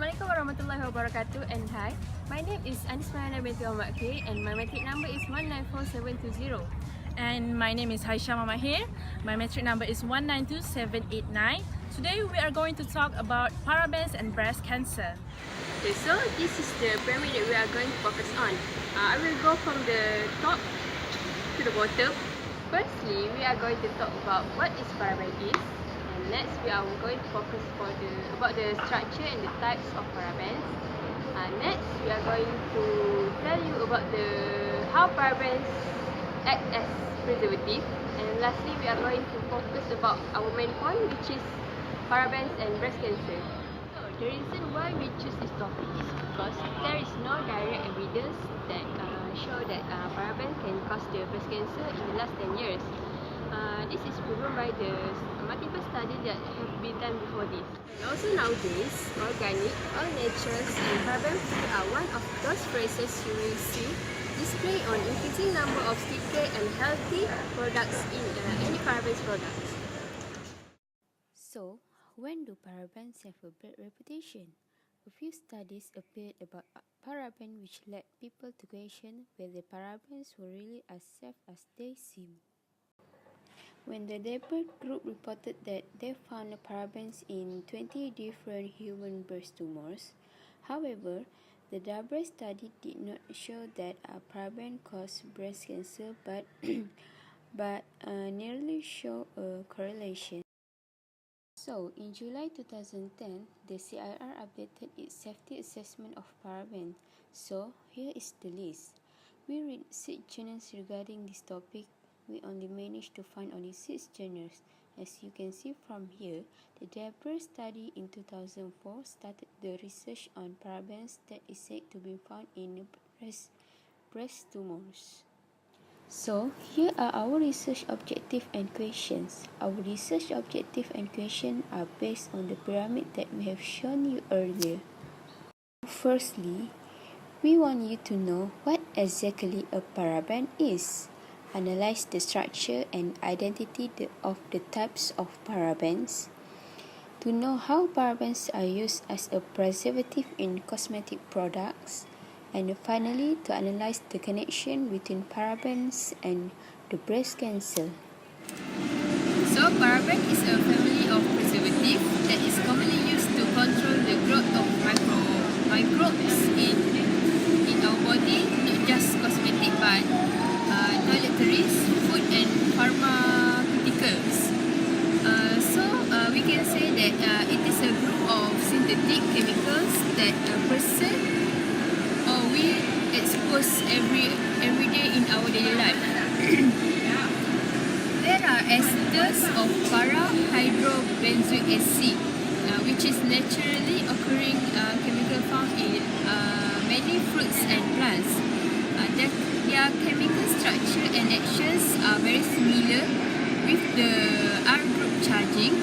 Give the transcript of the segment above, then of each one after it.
Assalamualaikum warahmatullahi wabarakatuh and hi. My name is Anismayana binti Ahmad K and my metric number is 194720. And my name is Haishama Mahir. My metric number is 192789. Today we are going to talk about parabens and breast cancer. Okay, so this is the pyramid that we are going to focus on. I will go from the top to the bottom. Firstly, we are going to talk about what is paraben is. And next, we are going to focus about the structure and the types of parabens. Next, we are going to tell you about how parabens act as preservative. And lastly, we are going to focus about our main point, which is parabens and breast cancer. So, the reason why we choose this topic is because there is no direct evidence that show that parabens can cause the breast cancer in the last 10 years. This is proven by the multiple studies that have been done before this. And also nowadays, organic, all natures, and paraben-free are one of those phrases you will see displayed on increasing number of sticker and healthy products in any parabens products. So, when do parabens have a bad reputation? A few studies appeared about parabens which led people to question whether parabens were really as safe as they seem. When the Debert group reported that they found parabens in 20 different human breast tumors, however, the Debert study did not show that parabens caused breast cancer but nearly show a correlation. So, in July 2010, the CIR updated its safety assessment of parabens. So, here is the list. We read 6 journals regarding this topic. We only managed to find only 6 journals. As you can see from here, the Debert study in 2004 started the research on parabens that is said to be found in breast tumors. So, here are our research objective and questions. Our research objective and questions are based on the pyramid that we have shown you earlier. Firstly, we want you to know what exactly a paraben is. Analyze the structure and identity of the types of parabens. To know how parabens are used as a preservative in cosmetic products. And finally, to analyze the connection between parabens and the breast cancer. So, paraben is a family of preservative that is commonly used to control the growth of microbes in our body, not just cosmetic but toiletries, food and pharmaceuticals. We can say that it is a group of synthetic chemicals that a person or we expose every day in our daily life. There are esters of para-hydrobenzoic acid, which is naturally occurring chemical found in many fruits and plants. Their chemical structure and actions are very similar with the R group charging.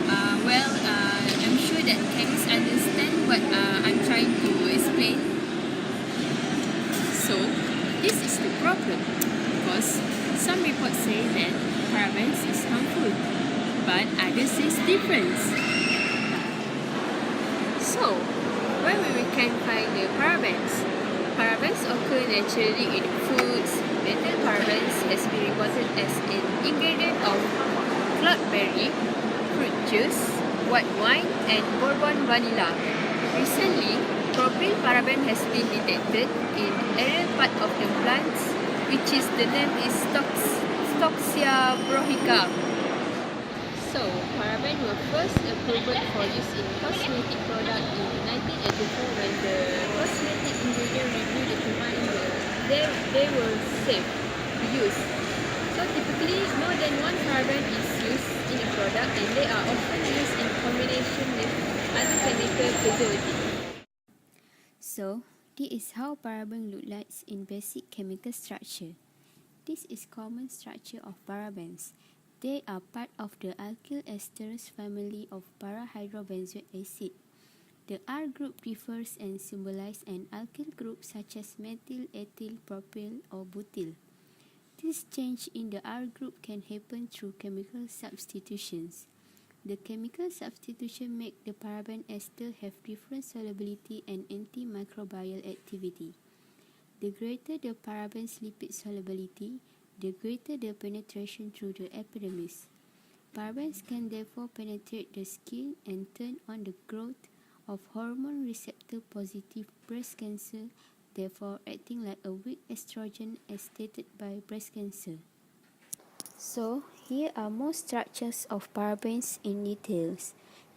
I'm sure that chemists understand what I'm trying to explain. So, this is the problem because some reports say that parabens is harmful, but others say different. So, where we can find the parabens? Parabens occur naturally in foods. Methyl parabens has been reported as an ingredient of cloudberry, fruit juice, white wine, and bourbon vanilla. Recently, propyl paraben has been detected in aerial part of the plants, which is the name is Stoxia brohica. So, paraben were first approved for use in cosmetic product in 1984 when the Cosmetic Ingredient Review determined that they were safe to use. So, typically, more than one paraben is used in a product and they are often used in combination with other chemical preservatives. So, this is how paraben look like in basic chemical structure. This is common structure of parabens. They are part of the alkyl esters family of para-hydrobenzoic acid. The R group refers and symbolizes an alkyl group such as methyl, ethyl, propyl, or butyl. This change in the R group can happen through chemical substitutions. The chemical substitution make the paraben ester have different solubility and antimicrobial activity. The greater the paraben's lipid solubility, the greater the penetration through the epidermis. Parabens can therefore penetrate the skin and turn on the growth of hormone receptor positive breast cancer, therefore acting like a weak estrogen as stated by breast cancer. So, here are more structures of parabens in details.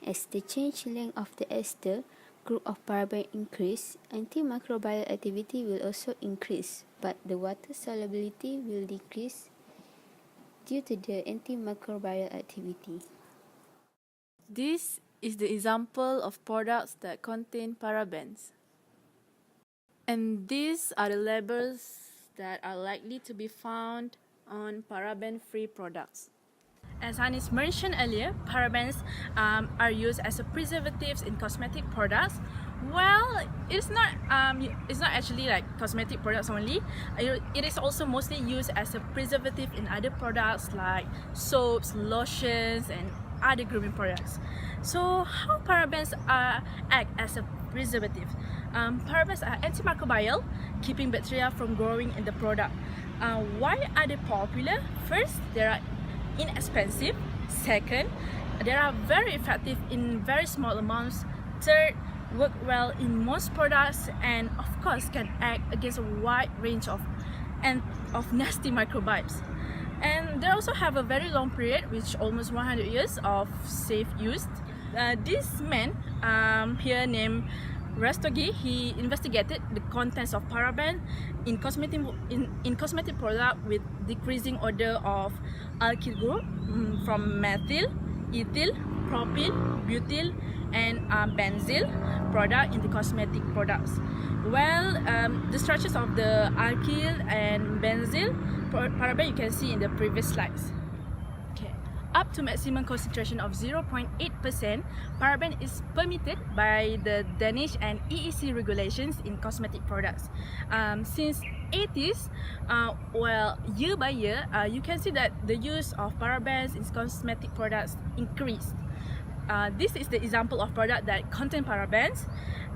As the change length of the ester group of paraben increase, antimicrobial activity will also increase, but the water solubility will decrease due to the antimicrobial activity. This is the example of products that contain parabens. And these are the labels that are likely to be found on paraben-free products. As Anis mentioned earlier, parabens are used as a preservatives in cosmetic products. Well, it's not actually like cosmetic products only. It is also mostly used as a preservative in other products like soaps, lotions, and other grooming products. So, how parabens act as a preservative? Parabens are antimicrobial, keeping bacteria from growing in the product. Why are they popular? First, they are inexpensive. Second, they are very effective in very small amounts. Third, work well in most products, and of course can act against a wide range of nasty microbes. And they also have a very long period, which almost 100 years of safe use. This man here named Rastogi, he investigated the contents of paraben in cosmetic product with decreasing order of alkyl group from methyl, ethyl, propyl, butyl, and benzyl product in the cosmetic products. Well, the structures of the alkyl and benzyl paraben you can see in the previous slides. Up to maximum concentration of 0.8%, paraben is permitted by the Danish and EEC regulations in cosmetic products. Since 80s, year by year, you can see that the use of parabens in cosmetic products increased. This is the example of product that contain parabens,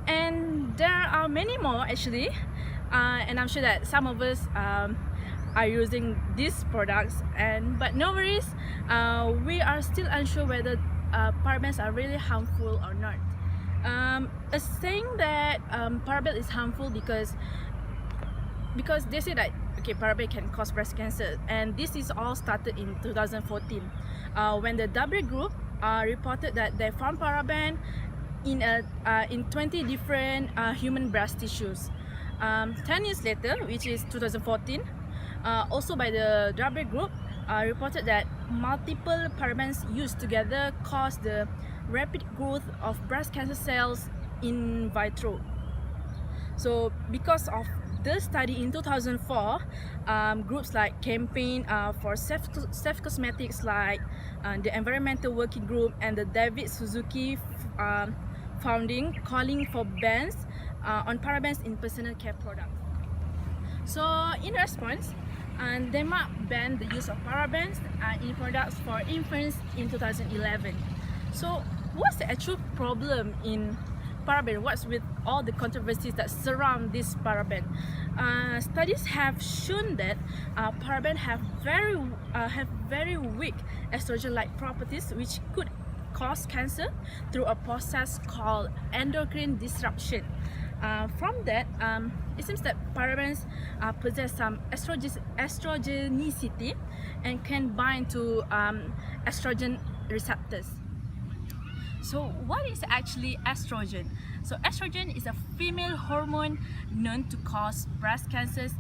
and there are many more actually, and I'm sure that some of us are using these products, but no worries, we are still unsure whether parabens are really harmful or not. Saying that paraben is harmful because they say that paraben can cause breast cancer, and this is all started in 2014 when the W group reported that they found paraben in 20 different human breast tissues. 10 years later, which is 2014, also by the W group reported that multiple parabens used together cause the rapid growth of breast cancer cells in vitro. So because of the study in 2004, groups like Campaign for Safe Cosmetics, like the Environmental Working Group and the David Suzuki Founding, calling for bans on parabens in personal care products. So in response, Denmark banned the use of parabens in products for infants in 2011. So what's the actual problem in paraben? What's with all the controversies that surround this paraben? Studies have shown that paraben have very weak estrogen-like properties, which could cause cancer through a process called endocrine disruption. From that, it seems that parabens possess some estrogenicity and can bind to estrogen receptors. So what is actually estrogen? So estrogen is a female hormone known to cause breast cancers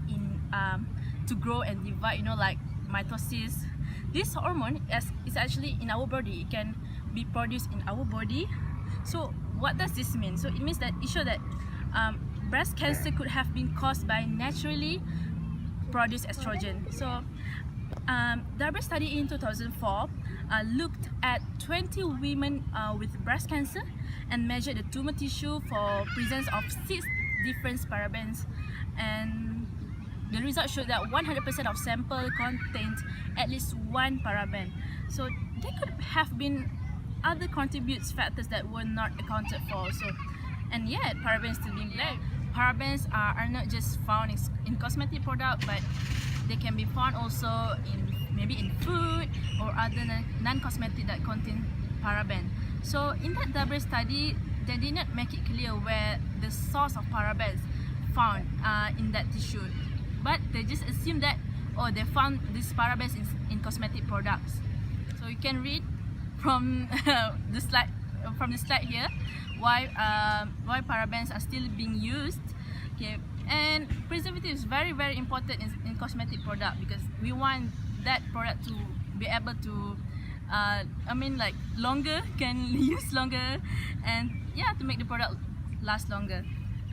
to grow and divide, like mitosis. This hormone is actually in our body. It can be produced in our body. So what does this mean? So it means that it shows that breast cancer could have been caused by naturally produced estrogen. So the study in 2004 looked at 20 women with breast cancer and measured the tumor tissue for presence of 6 different parabens, and the result showed that 100% of sample contained at least one paraben. So there could have been other contributes factors that were not accounted for also. And yet, parabens still being blamed. Parabens are not just found in cosmetic product, but they can be found also in maybe in food or other non-cosmetic that contain paraben. So in that double study, they did not make it clear where the source of parabens found in that tissue, but they just assume that they found these parabens in cosmetic products. So you can read from the slide here why parabens are still being used. Okay, and preservative is very important in cosmetic product, because we want that product to be able to longer, can use longer, and yeah, to make the product last longer.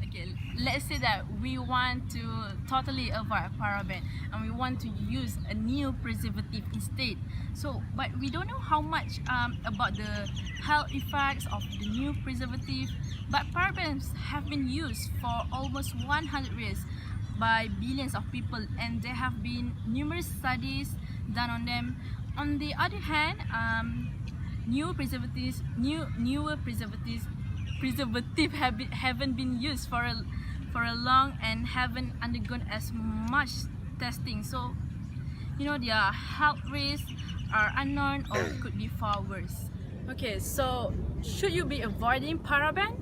Okay, let's say that we want to totally avoid paraben and we want to use a new preservative instead. So, but we don't know how much about the health effects of the new preservative. But parabens have been used for almost 100 years by billions of people, and there have been numerous studies done on them. On the other hand, newer preservatives haven't been used for a long and haven't undergone as much testing. So, their health risks are unknown or could be far worse. Okay, so should you be avoiding paraben?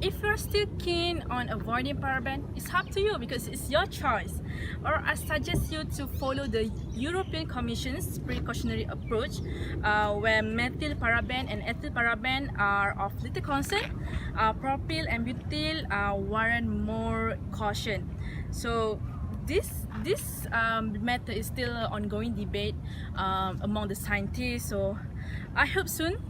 If you're still keen on avoiding paraben, it's up to you because it's your choice. Or I suggest you to follow the European Commission's precautionary approach, where methyl paraben and ethyl paraben are of little concern. Propyl and butyl warrant more caution. So this matter is still an ongoing debate among the scientists. So I hope soon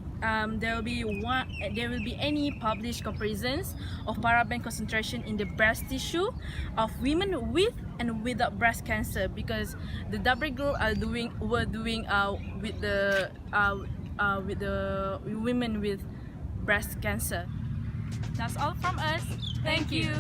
there will be any published comparisons of paraben concentration in the breast tissue of women with and without breast cancer, because the double group were doing with the women with breast cancer. That's all from us. Thank you.